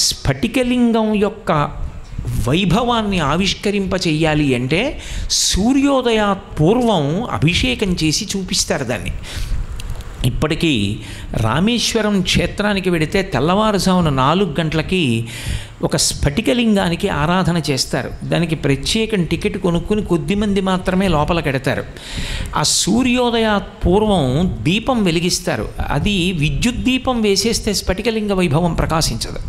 స్ఫటికలింగం యొక్క వైభవాన్ని ఆవిష్కరింప చెయ్యాలి అంటే సూర్యోదయాత్ పూర్వం అభిషేకం చేసి చూపిస్తారు దాన్ని. ఇప్పటికీ రామేశ్వరం క్షేత్రానికి వెడితే తెల్లవారుజామున 4 గంటలకి ఒక స్ఫటికలింగానికి ఆరాధన చేస్తారు. దానికి ప్రత్యేకం టికెట్ కొనుక్కుని కొద్దిమంది మాత్రమే లోపలికెడతారు. ఆ సూర్యోదయాత్ పూర్వం దీపం వెలిగిస్తారు. అది విద్యుత్ దీపం వేసేస్తే స్ఫటికలింగ వైభవం ప్రకాశించదు.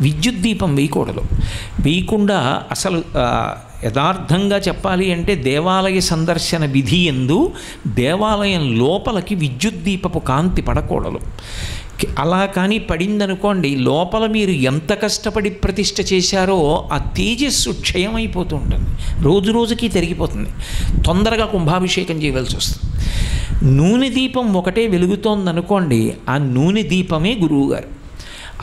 విద్యుత్ దీపం వేయకూడదు. వేయకుండా అసలు యథార్థంగా చెప్పాలి అంటే దేవాలయ సందర్శన విధి యందు దేవాలయం లోపలికి విద్యుత్ దీపపు కాంతి పడకూడదు. అలా కానీ పడిందనుకోండి, లోపల మీరు ఎంత కష్టపడి ప్రతిష్ఠ చేశారో ఆ తేజస్సు క్షయమైపోతూ ఉంటుంది, రోజు రోజుకి తరిగిపోతుంది, తొందరగా కుంభాభిషేకం చేయవలసి వస్తుంది. నూనె దీపం ఒకటే వెలుగుతోందనుకోండి, ఆ నూనె దీపమే గురువుగారు.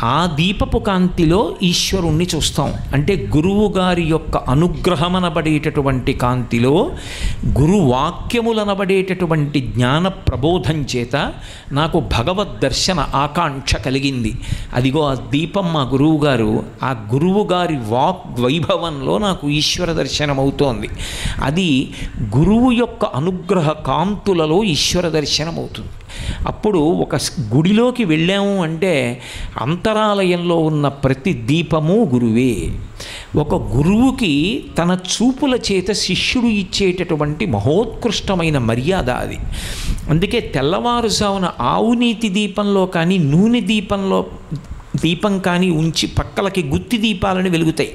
ఆ దీపపు కాంతిలో ఈశ్వరుణ్ణి చూస్తాం. అంటే గురువుగారి యొక్క అనుగ్రహమనబడేటటువంటి కాంతిలో గురువాక్యములనబడేటటువంటి జ్ఞాన ప్రబోధం చేత నాకు భగవద్ దర్శన ఆకాంక్ష కలిగింది. అదిగో ఆ దీపం మా గురువుగారు, ఆ గురువుగారి వాక్ వైభవంలో నాకు ఈశ్వర దర్శనం అవుతోంది. అది గురువు యొక్క అనుగ్రహ కాంతులలో ఈశ్వర దర్శనం అవుతుంది. అప్పుడు ఒక గుడిలోకి వెళ్ళాము అంటే అంతరాలయంలో ఉన్న ప్రతి దీపము గురువే. ఒక గురువుకి తన చూపుల చేత శిష్యుడు ఇచ్చేటటువంటి మహోత్కృష్టమైన మర్యాద అది. అందుకే తెల్లవారుజామున ఆవునీతి దీపంలో కానీ నూనె దీపం కానీ ఉంచి పక్కలకి గుత్తి దీపాలను వెలుగుతాయి.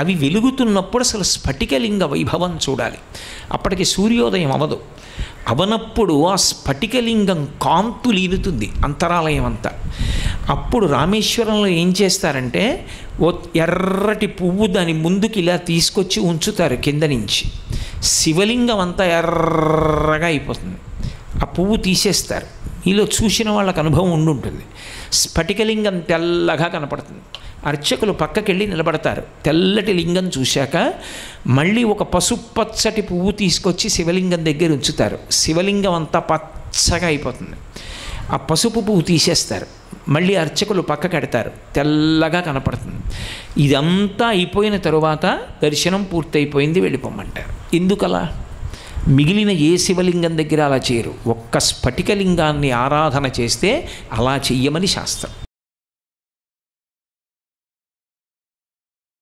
అవి వెలుగుతున్నప్పుడు అసలు స్ఫటికలింగ వైభవం చూడాలి. అప్పటికి సూర్యోదయం అవనప్పుడు ఆ స్ఫటికలింగం కాంతులీనుతుంది అంతరాలయం అంతా. అప్పుడు రామేశ్వరంలో ఏం చేస్తారంటే ఓ ఎర్రటి పువ్వు దాని ముందుకి ఇలా తీసుకొచ్చి ఉంచుతారు కింద నుంచి. శివలింగం అంతా ఎర్రగా అయిపోతుంది. ఆ పువ్వు తీసేస్తారు. మీలో చూసిన వాళ్ళకు అనుభవం ఉండుంటుంది. స్ఫటికలింగం తెల్లగా కనపడుతుంది. అర్చకులు పక్కకెళ్ళి నిలబడతారు. తెల్లటి లింగం చూశాక మళ్ళీ ఒక పసుపచ్చటి పువ్వు తీసుకొచ్చి శివలింగం దగ్గర ఉంచుతారు. శివలింగం అంతా పచ్చగా అయిపోతుంది. ఆ పసుపు పువ్వు తీసేస్తారు. మళ్ళీ అర్చకులు పక్కకెడతారు. తెల్లగా కనపడుతుంది. ఇదంతా అయిపోయిన తరువాత దర్శనం పూర్తయిపోయింది, వెళ్ళిపోమంటారు. ఎందుకలా? మిగిలిన ఏ శివలింగం దగ్గర అలా చేయరు. ఒక్క స్ఫటికలింగాన్ని ఆరాధన చేస్తే అలా చెయ్యమని శాస్త్రం.